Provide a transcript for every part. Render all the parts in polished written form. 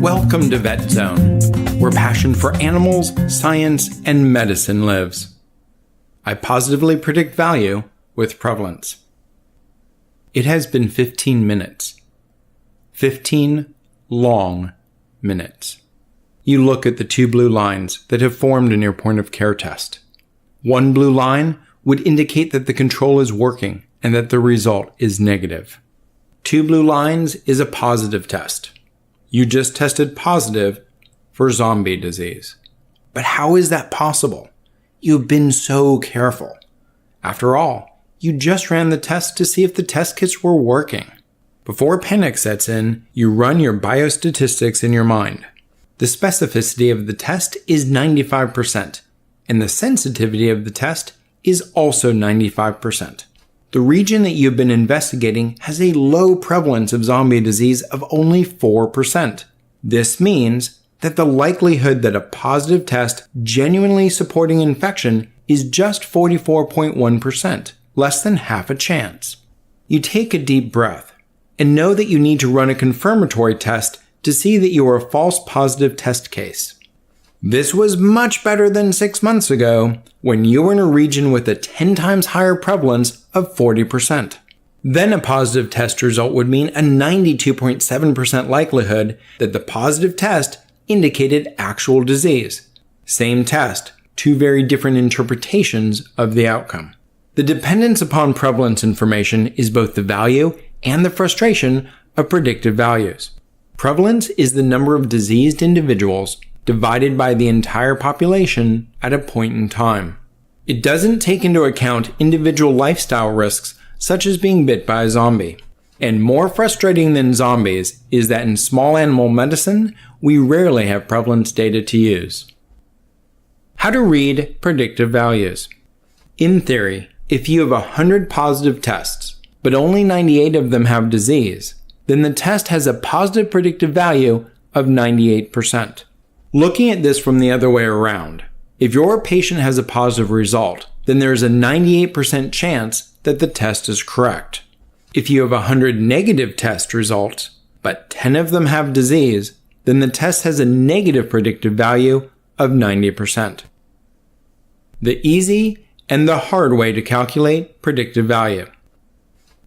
Welcome to Vet Zone, where passion for animals, science, and medicine lives. I positively predict value with prevalence. It has been 15 minutes. 15 long minutes. You look at the two blue lines that have formed in your point of care test. One blue line would indicate that the control is working and that the result is negative. Two blue lines is a positive test. You just tested positive for zombie disease. But how is that possible? You've been so careful. After all, you just ran the test to see if the test kits were working. Before panic sets in, you run your biostatistics in your mind. The specificity of the test is 95%, and the sensitivity of the test is also 95%. The region that you've been investigating has a low prevalence of zombie disease of only 4%. This means that the likelihood that a positive test genuinely supporting infection is just 44.1%, less than half a chance. You take a deep breath and know that you need to run a confirmatory test to see that you are a false positive test case. This was much better than 6 months ago when you were in a region with a 10 times higher prevalence of 40%. Then a positive test result would mean a 92.7% likelihood that the positive test indicated actual disease. Same test, two very different interpretations of the outcome. The dependence upon prevalence information is both the value and the frustration of predictive values. Prevalence is the number of diseased individuals divided by the entire population at a point in time. It doesn't take into account individual lifestyle risks such as being bit by a zombie. And more frustrating than zombies is that in small animal medicine, we rarely have prevalence data to use. How to read predictive values. In theory, if you have 100 positive tests, but only 98 of them have disease, then the test has a positive predictive value of 98%. Looking at this from the other way around, if your patient has a positive result, then there's a 98% chance that the test is correct. If you have 100 negative test results, but 10 of them have disease, then the test has a negative predictive value of 90%. The easy and the hard way to calculate predictive value.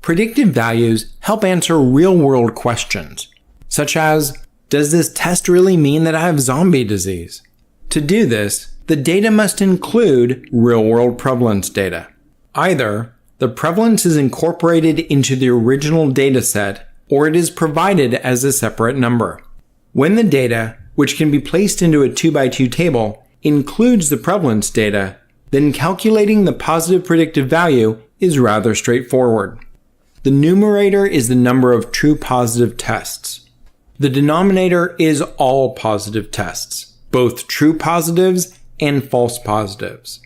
Predictive values help answer real-world questions, such as, does this test really mean that I have zombie disease? To do this, the data must include real-world prevalence data. Either the prevalence is incorporated into the original data set, or it is provided as a separate number. When the data, which can be placed into a 2x2 table, includes the prevalence data, then calculating the positive predictive value is rather straightforward. The numerator is the number of true positive tests. The denominator is all positive tests, both true positives and false positives.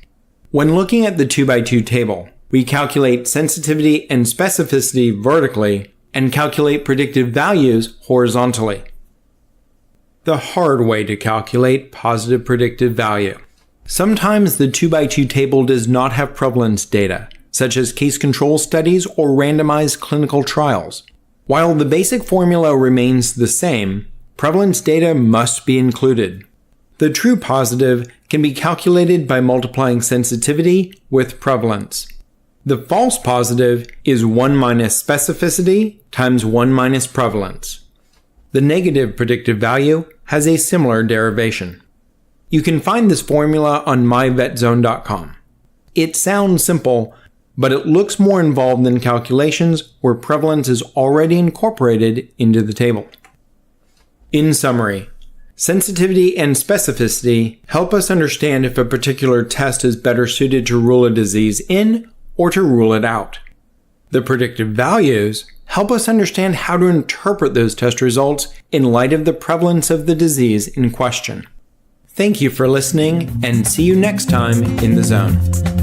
When looking at the 2x2 table, we calculate sensitivity and specificity vertically and calculate predictive values horizontally. The hard way to calculate positive predictive value. Sometimes the 2x2 table does not have prevalence data, such as case control studies or randomized clinical trials. While the basic formula remains the same, prevalence data must be included. The true positive can be calculated by multiplying sensitivity with prevalence. The false positive is 1 minus specificity times 1 minus prevalence. The negative predictive value has a similar derivation. You can find this formula on myvetzone.com. It sounds simple, but it looks more involved than calculations where prevalence is already incorporated into the table. In summary, sensitivity and specificity help us understand if a particular test is better suited to rule a disease in or to rule it out. The predictive values help us understand how to interpret those test results in light of the prevalence of the disease in question. Thank you for listening, and see you next time in the Zone.